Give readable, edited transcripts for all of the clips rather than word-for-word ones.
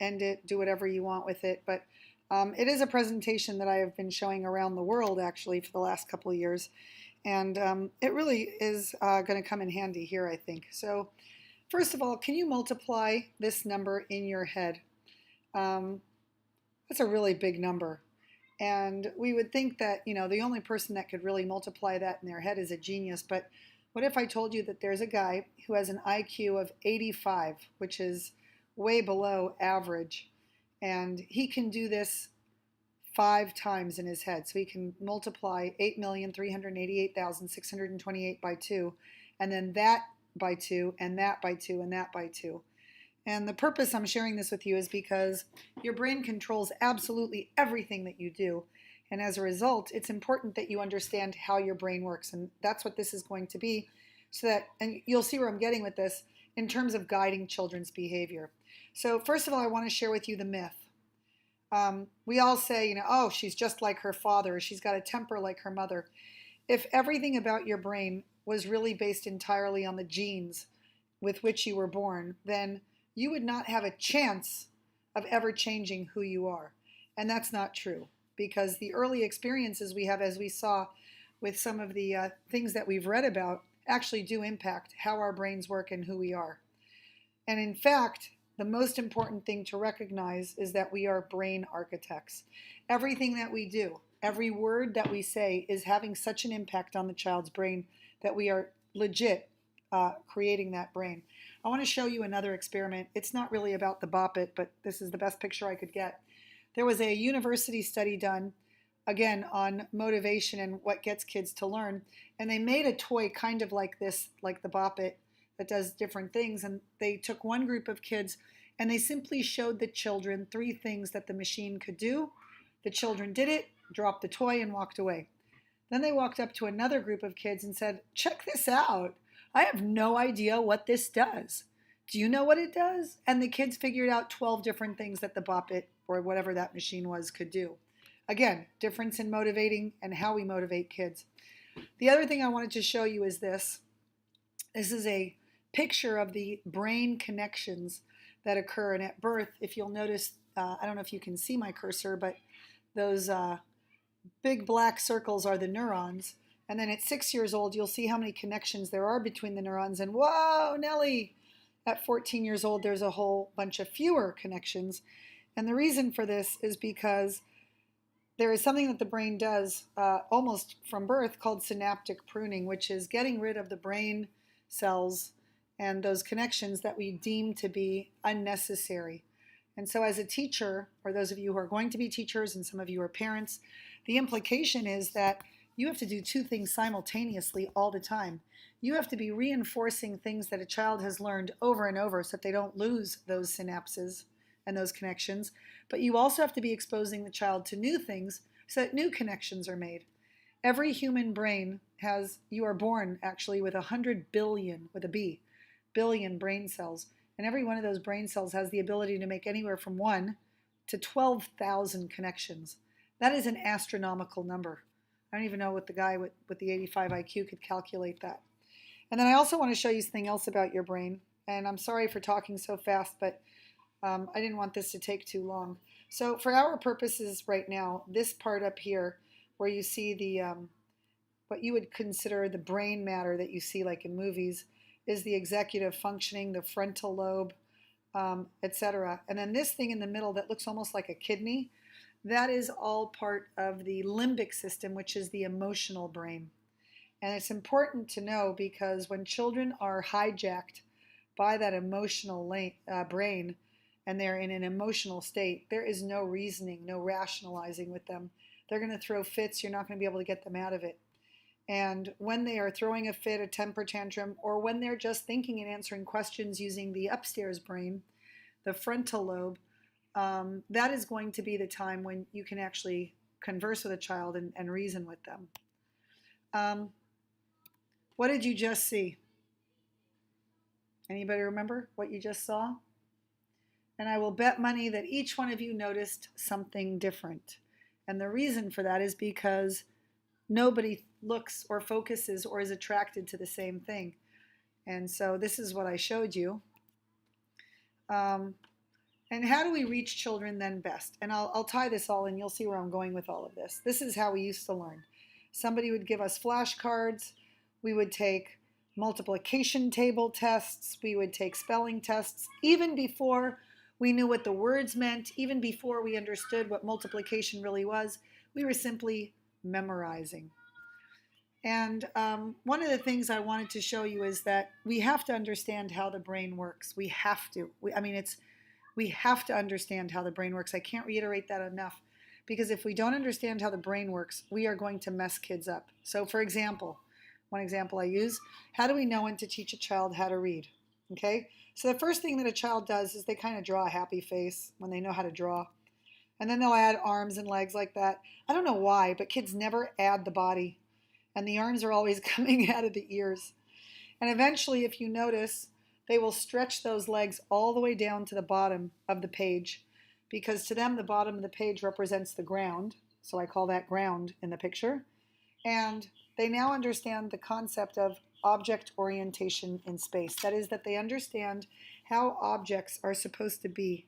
end it, do whatever you want with it. But it is a presentation that I have been showing around the world actually for the last couple of years. And it really is going to come in handy here, I think. So first of all, can you multiply this number in your head? Um, that's a really big number. And we would think that, the only person that could really multiply that in their head is a genius. But what if I told you that there's a guy who has an IQ of 85, which is way below average, and he can do this 5 times in his head. So he can multiply 8,388,628 by 2, and then that by 2, and that by 2, and that by 2. And the purpose I'm sharing this with you is because your brain controls absolutely everything that you do. And as a result, it's important that you understand how your brain works. And that's what this is going to be. So that, and you'll see where I'm getting with this in terms of guiding children's behavior. So first of all, I want to share with you the myth. We all say, oh, she's just like her father, or she's got a temper like her mother. If everything about your brain was really based entirely on the genes with which you were born, then you would not have a chance of ever changing who you are. And that's not true, because the early experiences we have, as we saw with some of the things that we've read about, actually do impact how our brains work and who we are. And in fact, the most important thing to recognize is that we are brain architects. Everything that we do, every word that we say is having such an impact on the child's brain that we are legit creating that brain. I want to show you another experiment. It's not really about the Bop It, but this is the best picture I could get. There was a university study done, again, on motivation and what gets kids to learn. And they made a toy kind of like this, like the Bop It, that does different things. And they took one group of kids and they simply showed the children 3 things that the machine could do. The children did it, dropped the toy, and walked away. Then they walked up to another group of kids and said, check this out. I have no idea what this does. Do you know what it does? And the kids figured out 12 different things that the Bop It, or whatever that machine was, could do. Again, difference in motivating and how we motivate kids. The other thing I wanted to show you is this. This is a picture of the brain connections that occur. And at birth, if you'll notice, I don't know if you can see my cursor, but those big black circles are the neurons. And then at 6 years old, you'll see how many connections there are between the neurons. And whoa, Nelly, at 14 years old, there's a whole bunch of fewer connections. And the reason for this is because there is something that the brain does almost from birth called synaptic pruning, which is getting rid of the brain cells and those connections that we deem to be unnecessary. And so as a teacher, or those of you who are going to be teachers and some of you are parents, the implication is that you have to do 2 things simultaneously all the time. You have to be reinforcing things that a child has learned over and over so that they don't lose those synapses and those connections. But you also have to be exposing the child to new things so that new connections are made. Every human brain you are born actually with 100 billion, with a B, billion brain cells. And every one of those brain cells has the ability to make anywhere from 1 to 12,000 connections. That is an astronomical number. I don't even know what the guy with the 85 IQ could calculate that. And then I also want to show you something else about your brain. And I'm sorry for talking so fast, but I didn't want this to take too long. So for our purposes right now, this part up here where you see the what you would consider the brain matter that you see like in movies is the executive functioning, the frontal lobe, etc. And then this thing in the middle that looks almost like a kidney, that is all part of the limbic system, which is the emotional brain. And it's important to know because when children are hijacked by that emotional brain and they're in an emotional state, there is no reasoning, no rationalizing with them. They're going to throw fits. You're not going to be able to get them out of it. And when they are throwing a fit, a temper tantrum, or when they're just thinking and answering questions using the upstairs brain, the frontal lobe, that is going to be the time when you can actually converse with a child and reason with them. What did you just see? Anybody remember what you just saw? And I will bet money that each one of you noticed something different. And the reason for that is because nobody looks or focuses or is attracted to the same thing. And so this is what I showed you. And how do we reach children then best? And I'll tie this all in. You'll see where I'm going with all of this. This is how we used to learn. Somebody would give us flashcards. We would take multiplication table tests. We would take spelling tests. Even before we knew what the words meant, even before we understood what multiplication really was, we were simply memorizing. And one of the things I wanted to show you is that we have to understand how the brain works. We have to. We have to understand how the brain works. I can't reiterate that enough, because if we don't understand how the brain works, we are going to mess kids up. So for example, one example I use, how do we know when to teach a child how to read? Okay, so the first thing that a child does is they kind of draw a happy face when they know how to draw. And then they'll add arms and legs like that. I don't know why, but kids never add the body. And the arms are always coming out of the ears. And eventually, if you notice, they will stretch those legs all the way down to the bottom of the page, because to them the bottom of the page represents the ground. So I call that ground in the picture. And they now understand the concept of object orientation in space. That is, that they understand how objects are supposed to be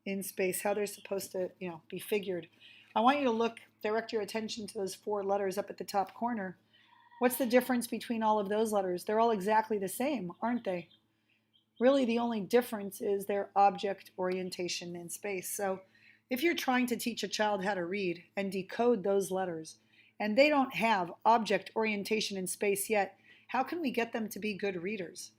in space, how they're supposed to, be figured. I want you to direct your attention to those 4 letters up at the top corner. What's the difference between all of those letters? They're all exactly the same, aren't they? Really, the only difference is their object orientation in space. So if you're trying to teach a child how to read and decode those letters, and they don't have object orientation in space yet, how can we get them to be good readers?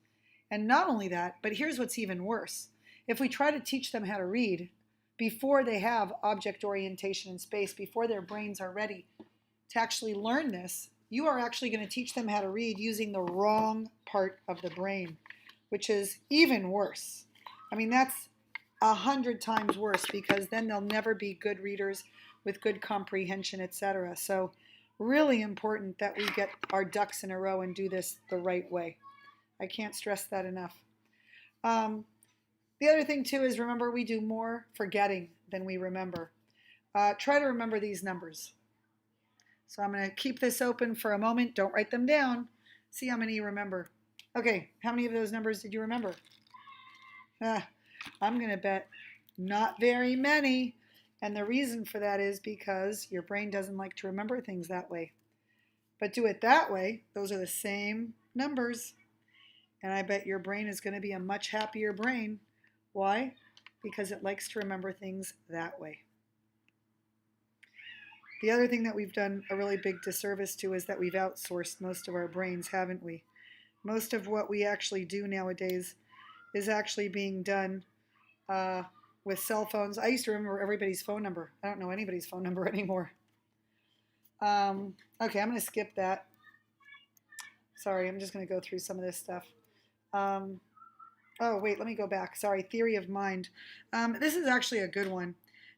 And not only that, but here's what's even worse. If we try to teach them how to read before they have object orientation in space, before their brains are ready to actually learn this, you are actually going to teach them how to read using the wrong part of the brain, which is even worse. I mean, that's 100 times worse, because then they'll never be good readers with good comprehension, etc. So really important that we get our ducks in a row and do this the right way. I can't stress that enough. The other thing too is, remember, we do more forgetting than we remember. Try to remember these numbers. So I'm going to keep this open for a moment. Don't write them down. See how many you remember. Okay, how many of those numbers did you remember? I'm going to bet not very many. And the reason for that is because your brain doesn't like to remember things that way. But do it that way, those are the same numbers. And I bet your brain is going to be a much happier brain. Why? Because it likes to remember things that way. The other thing that we've done a really big disservice to is that we've outsourced most of our brains, haven't we? Most of what we actually do nowadays is actually being done with cell phones. I used to remember everybody's phone number. I don't know anybody's phone number anymore. Okay, I'm going to skip that. Sorry, I'm just going to go through some of this stuff. Oh, wait, let me go back. Sorry, theory of mind. This is actually a good one.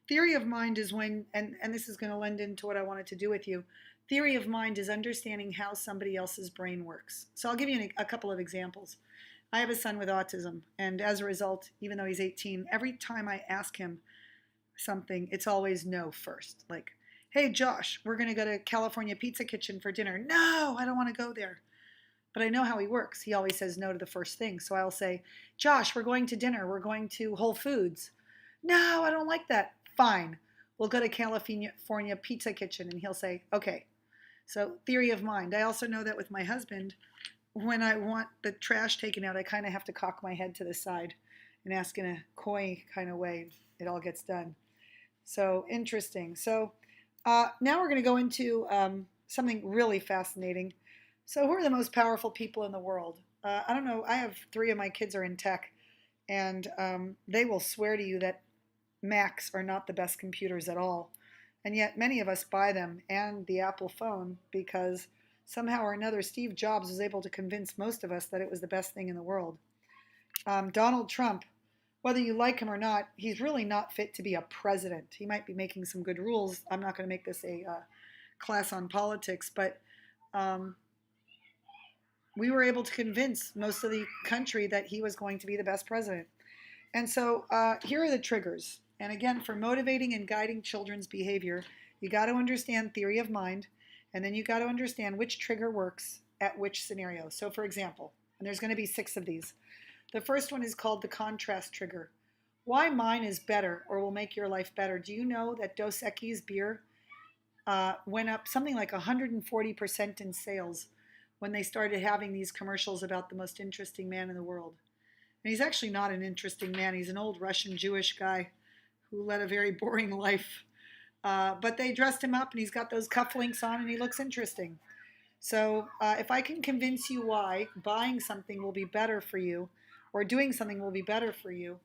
Theory of mind is when, and this is going to lend into what I wanted to do with you. Theory of mind is understanding how somebody else's brain works. So I'll give you a couple of examples. I have a son with autism, and as a result, even though he's 18, every time I ask him something, it's always no first. Like, hey, Josh, we're going to go to California Pizza Kitchen for dinner. No, I don't want to go there. But I know how he works. He always says no to the first thing. So I'll say, Josh, we're going to dinner. We're going to Whole Foods. No, I don't like that. Fine. We'll go to California Pizza Kitchen. And he'll say, okay. So theory of mind. I also know that with my husband, when I want the trash taken out, I kind of have to cock my head to the side and ask in a coy kind of way. It all gets done. So interesting. So now we're going to go into something really fascinating. So who are the most powerful people in the world? I don't know. I have 3 of my kids are in tech, and they will swear to you that Macs are not the best computers at all. And yet many of us buy them and the Apple phone because somehow or another Steve Jobs was able to convince most of us that it was the best thing in the world. Donald Trump, whether you like him or not, he's really not fit to be a president. He might be making some good rules. I'm not going to make this a class on politics, but we were able to convince most of the country that he was going to be the best president. And so here are the triggers. And again, for motivating and guiding children's behavior, you got to understand theory of mind, and then you got to understand which trigger works at which scenario. So for example, and there's going to be 6 of these. The first one is called the contrast trigger. why mine is better or will make your life better. Do you know that Dos Equis beer went up something like 140% in sales when they started having these commercials about the most interesting man in the world? And he's actually not an interesting man. He's an old Russian Jewish guy who led a very boring life. But they dressed him up and he's got those cufflinks on and he looks interesting. So if I can convince you why buying something will be better for you or doing something will be better for you,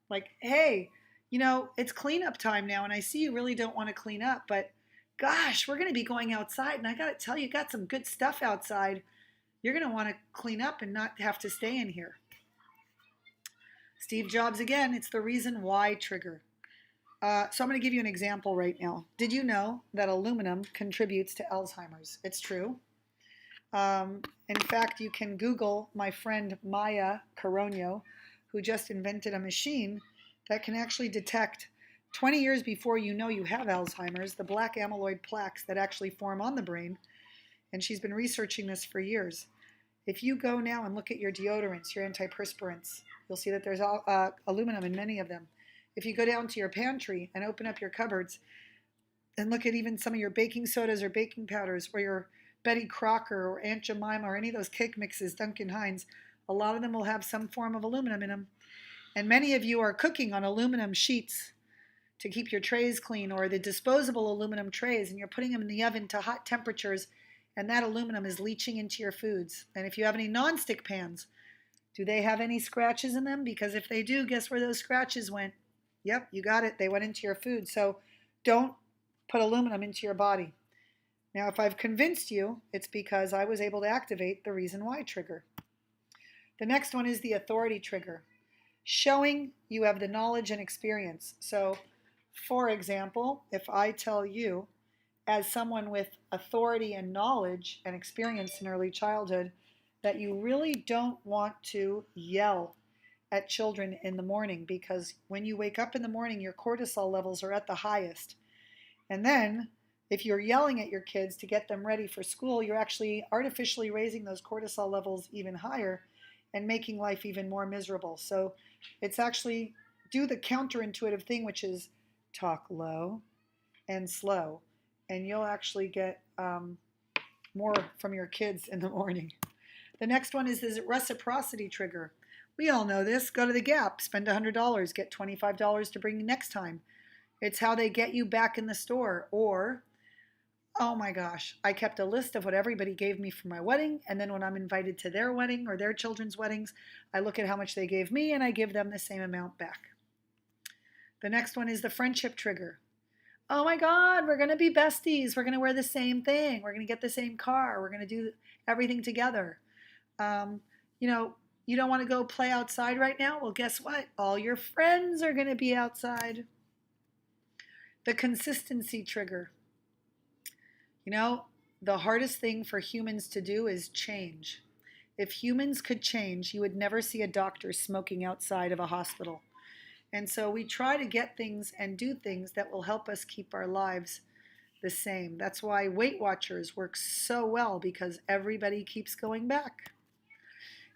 like, hey, it's cleanup time now and I see you really don't want to clean up, but gosh, we're going to be going outside and I got to tell you, got some good stuff outside. You're going to want to clean up and not have to stay in here. Steve Jobs again, it's the reason why trigger. So I'm going to give you an example right now. Did you know that aluminum contributes to Alzheimer's? It's true. In fact, you can Google my friend Maya Coronio, who just invented a machine that can actually detect 20 years before you know you have Alzheimer's, the black amyloid plaques that actually form on the brain. And she's been researching this for years. If you go now and look at your deodorants, your antiperspirants, you'll see that there's aluminum in many of them. If you go down to your pantry and open up your cupboards and look at even some of your baking sodas or baking powders or your Betty Crocker or Aunt Jemima or any of those cake mixes, Duncan Hines, a lot of them will have some form of aluminum in them. And many of you are cooking on aluminum sheets to keep your trays clean, or the disposable aluminum trays, and you're putting them in the oven to hot temperatures, and that aluminum is leaching into your foods. And if you have any nonstick pans, do they have any scratches in them? Because if they do, guess where those scratches went? Yep, you got it. They went into your food. So don't put aluminum into your body. Now, if I've convinced you, it's because I was able to activate the reason why trigger. The next one is the authority trigger, showing you have the knowledge and experience. So, for example, if I tell you, as someone with authority and knowledge and experience in early childhood, that you really don't want to yell at children in the morning, because when you wake up in the morning, your cortisol levels are at the highest. And then if you're yelling at your kids to get them ready for school, you're actually artificially raising those cortisol levels even higher and making life even more miserable. So it's actually do the counterintuitive thing, which is talk low and slow, and you'll actually get more from your kids in the morning. The next one is this reciprocity trigger. We all know this. Go to the Gap, spend $100, get $25 to bring next time. It's how they get you back in the store. Or, oh my gosh, I kept a list of what everybody gave me for my wedding, and then when I'm invited to their wedding or their children's weddings, I look at how much they gave me and I give them the same amount back. The next one is the friendship trigger. Oh my God, we're going to be besties. We're going to wear the same thing. We're going to get the same car. We're going to do everything together. You don't want to go play outside right now? Well, guess what? All your friends are going to be outside. The consistency trigger. The hardest thing for humans to do is change. If humans could change, you would never see a doctor smoking outside of a hospital. And so we try to get things and do things that will help us keep our lives the same. That's why Weight Watchers works so well, because everybody keeps going back.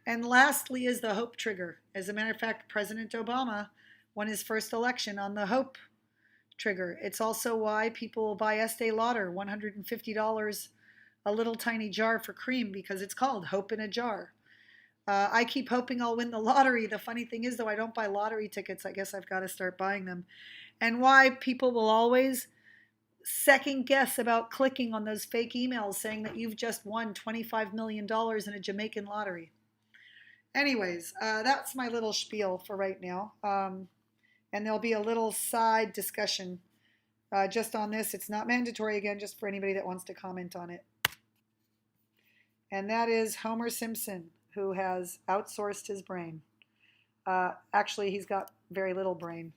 And lastly is the hope trigger. As a matter of fact, President Obama won his first election on the hope trigger. It's also why people buy Estee Lauder, $150, a little tiny jar for cream, because it's called Hope in a Jar. I keep hoping I'll win the lottery. The funny thing is, though, I don't buy lottery tickets. I guess I've got to start buying them. And why people will always second guess about clicking on those fake emails saying that you've just won $25 million in a Jamaican lottery. Anyways, that's my little spiel for right now. And there'll be a little side discussion just on this. It's not mandatory, again, just for anybody that wants to comment on it. And that is Homer Simpson, who has outsourced his brain. Actually, he's got very little brain.